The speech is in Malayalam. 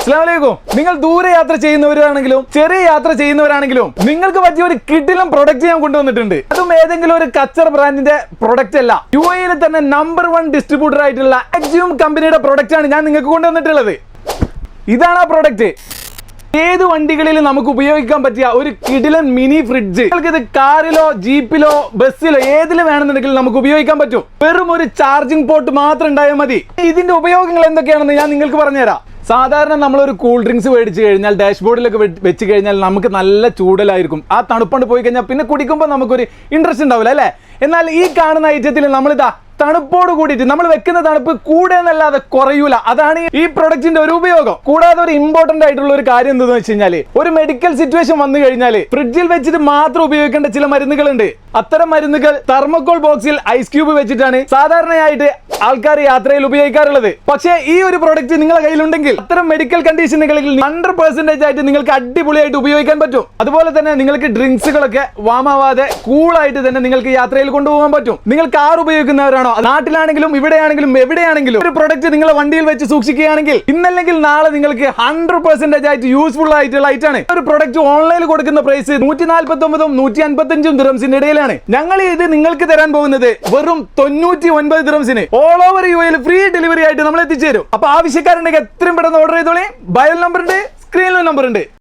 അസ്സലാമലൈക്കും. നിങ്ങൾ ദൂരെ യാത്ര ചെയ്യുന്നവരാണെങ്കിലും ചെറിയ യാത്ര ചെയ്യുന്നവരാണെങ്കിലും നിങ്ങൾക്ക് പറ്റിയ ഒരു കിടിലൻ പ്രൊഡക്റ്റ് ഞാൻ കൊണ്ടുവന്നിട്ടുണ്ട്. അതും ഏതെങ്കിലും ഒരു കച്ചറ ബ്രാൻഡിന്റെ പ്രൊഡക്റ്റ് അല്ല, UAE തന്നെ നമ്പർ 1 ഡിസ്ട്രിബ്യൂട്ടർ ആയിട്ടുള്ള എക്സിയം കമ്പനിയുടെ പ്രൊഡക്റ്റ് ആണ് ഞാൻ നിങ്ങൾക്ക് കൊണ്ടുവന്നിട്ടുള്ളത്. ഇതാണ് ആ പ്രൊഡക്റ്റ്. ഏത് വണ്ടികളിൽ നമുക്ക് ഉപയോഗിക്കാൻ പറ്റിയ ഒരു കിടിലൻ മിനി ഫ്രിഡ്ജ്. നിങ്ങൾക്ക് ഇത് കാറിലോ ജീപ്പിലോ ബസ്സിലോ ഏതിൽ വേണമെന്നുണ്ടെങ്കിൽ നമുക്ക് ഉപയോഗിക്കാൻ പറ്റും. വെറും ഒരു ചാർജിംഗ് പോർട്ട് മാത്രം ഉണ്ടായാൽ മതി. ഇതിന്റെ ഉപയോഗങ്ങൾ എന്തൊക്കെയാണെന്ന് ഞാൻ നിങ്ങൾക്ക് പറഞ്ഞുതരാം. സാധാരണ നമ്മളൊരു കൂൾ ഡ്രിങ്ക്സ് മേടിച്ചു കഴിഞ്ഞാൽ ഡാഷ്ബോർഡിലൊക്കെ വെച്ച് കഴിഞ്ഞാൽ നമുക്ക് നല്ല ചൂടലായിരിക്കും. ആ തണുപ്പണ്ട് പോയി കഴിഞ്ഞാൽ പിന്നെ കുടിക്കുമ്പോൾ നമുക്കൊരു ഇൻട്രസ്റ്റ് ഉണ്ടാവില്ല അല്ലേ? എന്നാൽ ഈ കാണുന്ന ഐറ്റത്തിൽ നമ്മളിതാ തണുപ്പോട് കൂടിയിട്ട് നമ്മൾ വെക്കുന്ന തണുപ്പ് കൂടെ എന്നല്ലാതെ കുറയൂല. അതാണ് ഈ പ്രൊഡക്റ്റിന്റെ ഒരു ഉപയോഗം. കൂടാതെ ഒരു ഇമ്പോർട്ടന്റ് ആയിട്ടുള്ള ഒരു കാര്യം എന്താണെന്ന് വെച്ച് കഴിഞ്ഞാൽ ഒരു മെഡിക്കൽ സിറ്റുവേഷൻ വന്നു കഴിഞ്ഞാൽ ഫ്രിഡ്ജിൽ വെച്ചിട്ട് മാത്രം ഉപയോഗിക്കേണ്ട ചില മരുന്നുകളുണ്ട്. അത്തരം മരുന്നുകൾ തെർമോകോൾ ബോക്സിൽ ഐസ് ക്യൂബ് വെച്ചിട്ടാണ് സാധാരണയായിട്ട് ആൾക്കാർ യാത്രയിൽ ഉപയോഗിക്കാറുള്ളത്. പക്ഷേ ഈ ഒരു പ്രൊഡക്റ്റ് നിങ്ങളുടെ കയ്യിലുണ്ടെങ്കിൽ അത്തരം മെഡിക്കൽ കണ്ടീഷനുകളിൽ 100% ആയിട്ട് നിങ്ങൾക്ക് അടിപൊളിയായിട്ട് ഉപയോഗിക്കാൻ പറ്റും. അതുപോലെ തന്നെ നിങ്ങൾക്ക് ഡ്രിങ്ക്സുകളൊക്കെ വാമാവാതെ കൂളായിട്ട് തന്നെ നിങ്ങൾക്ക് യാത്രയിൽ കൊണ്ടുപോകാൻ പറ്റും. നിങ്ങൾ കാർ ഉപയോഗിക്കുന്നവരാണ്, നാട്ടിലാണെങ്കിലും ഇവിടെയാണെങ്കിലും എവിടെയാണെങ്കിലും ഒരു പ്രൊഡക്റ്റ് നിങ്ങളെ വണ്ടിയിൽ വെച്ച് സൂക്ഷിക്കുകയാണെങ്കിൽ ഇന്നല്ലെങ്കിൽ നാളെ നിങ്ങൾക്ക് 100% ആയിട്ട് യൂസ്ഫുൾ ആയിട്ടുള്ള ഐറ്റാണ്. ഒരു പ്രൊഡക്റ്റ് ഓൺലൈനിൽ കൊടുക്കുന്ന പ്രൈസ് 149 155 ദിർഹംസിന്റെ ഇടയിലാണ്. ഞങ്ങൾ ഇത് നിങ്ങൾക്ക് തരാൻ പോകുന്നത് വെറും 99 ദിർഹംസിന് all over UAE free delivery ആയിട്ട് നമ്മൾ എത്തിച്ചേരും. അപ്പൊ ആവശ്യക്കാരുണ്ടെങ്കിൽ എത്രയും പെട്ടെന്ന് ഓർഡർ ചെയ്തോളി. ബയോ നമ്പർ ഉണ്ട്, സ്ക്രീനിലും നമ്പർ ഉണ്ട്.